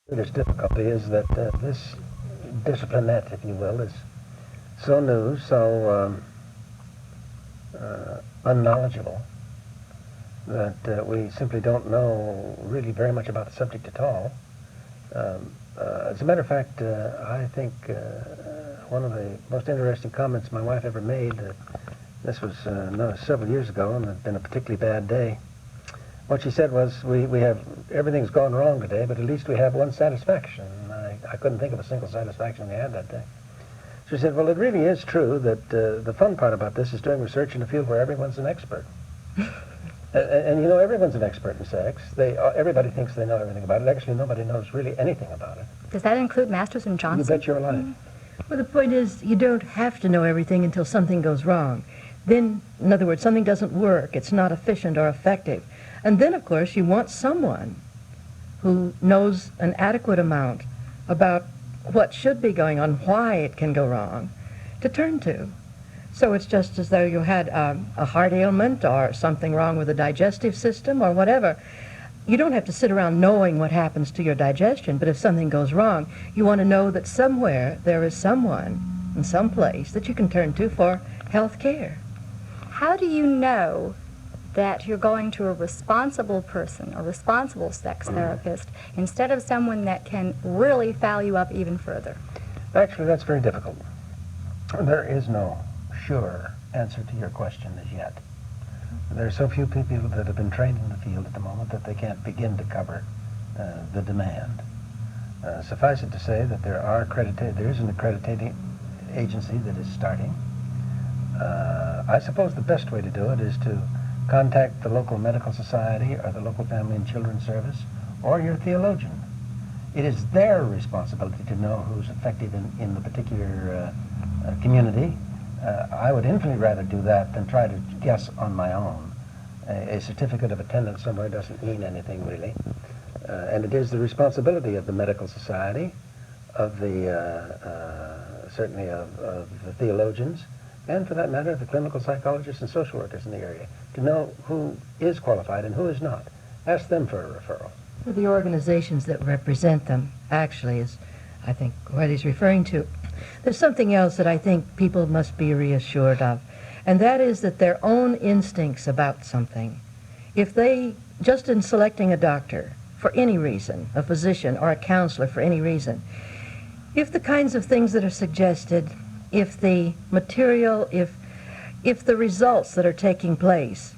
This difficulty is that this disciplinette, if you will, is so new, so unknowledgeable, that we simply don't know really very much about the subject at all. As a matter of fact, I think one of the most interesting comments my wife ever made, this was several years ago, and it had been a particularly bad day. What she said was, we have, everything's gone wrong today, but at least we have one satisfaction. And I couldn't think of a single satisfaction we had that day. She said, well, it really is true that the fun part about this is doing research in a field where everyone's an expert. And you know, everyone's an expert in sex. Everybody thinks they know everything about it. Actually, nobody knows really anything about it. Does that include Masters and Johnson? You bet your life. Well, the point is, you don't have to know everything until something goes wrong. Then, in other words, something doesn't work. It's not efficient or effective. And then, of course, you want someone who knows an adequate amount about what should be going on, why it can go wrong, to turn to. So it's just as though you had a heart ailment or something wrong with the digestive system or whatever. You don't have to sit around knowing what happens to your digestion, but if something goes wrong, you want to know that somewhere there is someone in some place that you can turn to for health care. How do you know that you're going to a responsible person, a responsible sex therapist, instead of someone that can really foul you up even further? Actually, that's very difficult. There is no sure answer to your question as yet. There are so few people that have been trained in the field at the moment that they can't begin to cover the demand. Suffice it to say that there is an accrediting agency that is starting. I suppose the best way to do it is to contact the local medical society or the local family and children's service or your theologian. It is their responsibility to know who's effective in the particular community. I would infinitely rather do that than try to guess on my own. A certificate of attendance somewhere doesn't mean anything really. And it is the responsibility of the medical society, of the, certainly of the theologians, and for that matter, the clinical psychologists and social workers in the area, to know who is qualified and who is not. Ask them for a referral. For the organizations that represent them, actually, is, I think, what he's referring to. There's something else that I think people must be reassured of, and that is that their own instincts about something, if they, just in selecting a doctor for any reason, a physician or a counselor for any reason, if the kinds of things that are suggested, if the material, if the results that are taking place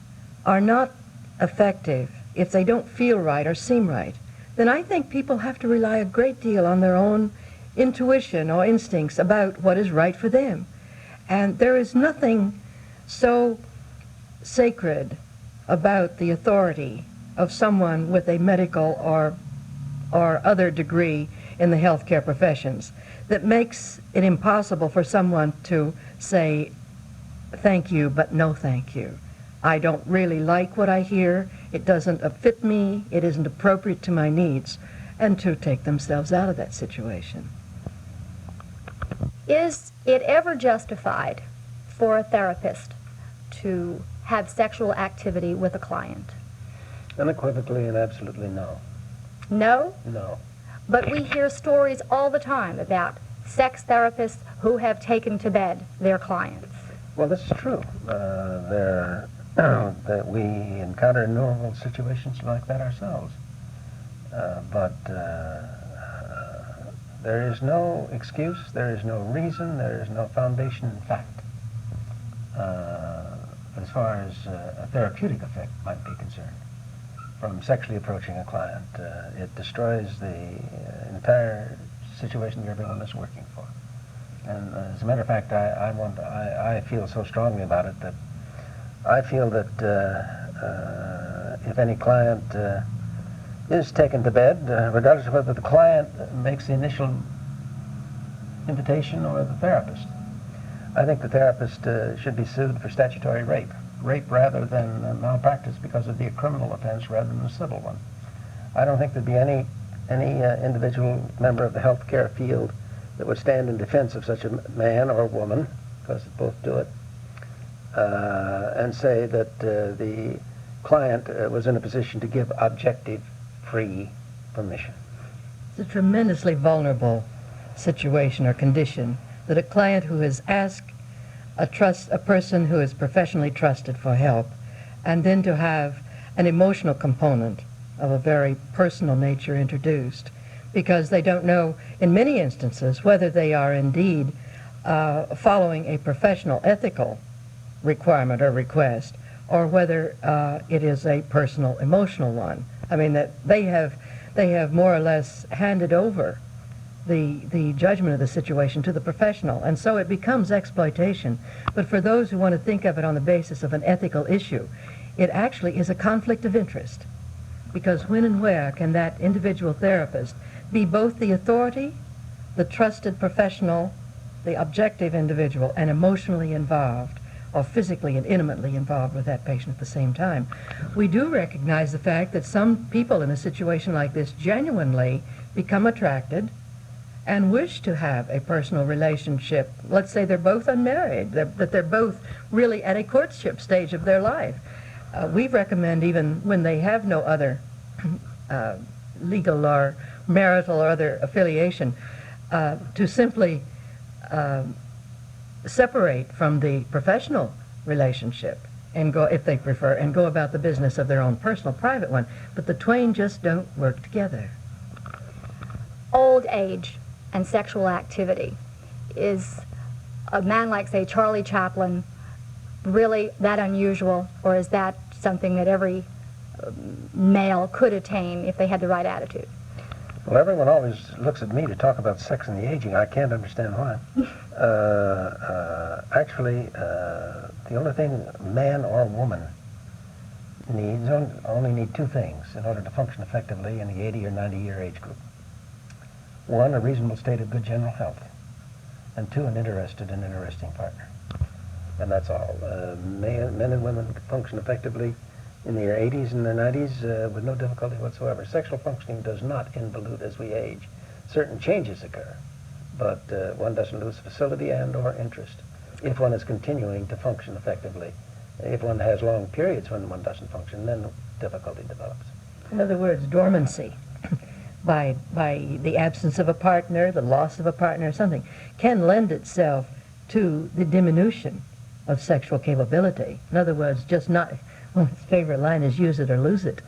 are not effective, if they don't feel right or seem right, then I think people have to rely a great deal on their own intuition or instincts about what is right for them. And there is nothing so sacred about the authority of someone with a medical or other degree in the healthcare professions that makes it impossible for someone to say, thank you, but no thank you. I don't really like what I hear. It doesn't fit me. It isn't appropriate to my needs. And to take themselves out of that situation. Is it ever justified for a therapist to have sexual activity with a client? Unequivocally and absolutely no. No? No. But we hear stories all the time about sex therapists who have taken to bed their clients. Well, this is true. That we encounter normal situations like that ourselves. But there is no excuse, there is no reason, there is no foundation in fact as far as a therapeutic effect might be concerned from sexually approaching a client. It destroys the entire situation that everyone is working for. And as a matter of fact, I feel so strongly about it that I feel that if any client is taken to bed, regardless of whether the client makes the initial invitation or the therapist, I think the therapist should be sued for statutory rape. Rape rather than malpractice because of the criminal offense rather than the civil one. I don't think there'd be any individual member of the healthcare field that would stand in defense of such a man or woman, because both do it, and say that the client was in a position to give objective, free permission. It's a tremendously vulnerable situation or condition that a client who has asked a person who is professionally trusted for help, and then to have an emotional component of a very personal nature introduced, because they don't know, in many instances, whether they are indeed following a professional ethical requirement or request, or whether it is a personal emotional one. I mean, that they have more or less handed over the judgment of the situation to the professional, and so it becomes exploitation. But for those who want to think of it on the basis of an ethical issue, it actually is a conflict of interest, because when and where can that individual therapist be both the authority, the trusted professional, the objective individual, and emotionally involved, or physically and intimately involved with that patient at the same time? We do recognize the fact that some people in a situation like this genuinely become attracted and wish to have a personal relationship. Let's say they're both unmarried, that they're both really at a courtship stage of their life. We recommend, even when they have no other legal or marital or other affiliation, to simply separate from the professional relationship and go, if they prefer, and go about the business of their own personal private one. But the twain just don't work together. Old age and sexual activity, is a man like, say, Charlie Chaplin really that unusual, or is that something that every male could attain if they had the right attitude? Well, everyone always looks at me to talk about sex and the aging. I can't understand why. Actually, the only thing man or woman needs, only need two things in order to function effectively in the 80 or 90-year age group. One, a reasonable state of good general health, and two, an interested and interesting partner. And that's all. Men and women function effectively in their 80s and their 90s with no difficulty whatsoever. Sexual functioning does not involute as we age. Certain changes occur, but one doesn't lose facility and or interest if one is continuing to function effectively. If one has long periods when one doesn't function, then difficulty develops. In other words, dormancy, by the absence of a partner, the loss of a partner or something, can lend itself to the diminution of sexual capability. In other words, just not, well, his favorite line is use it or lose it.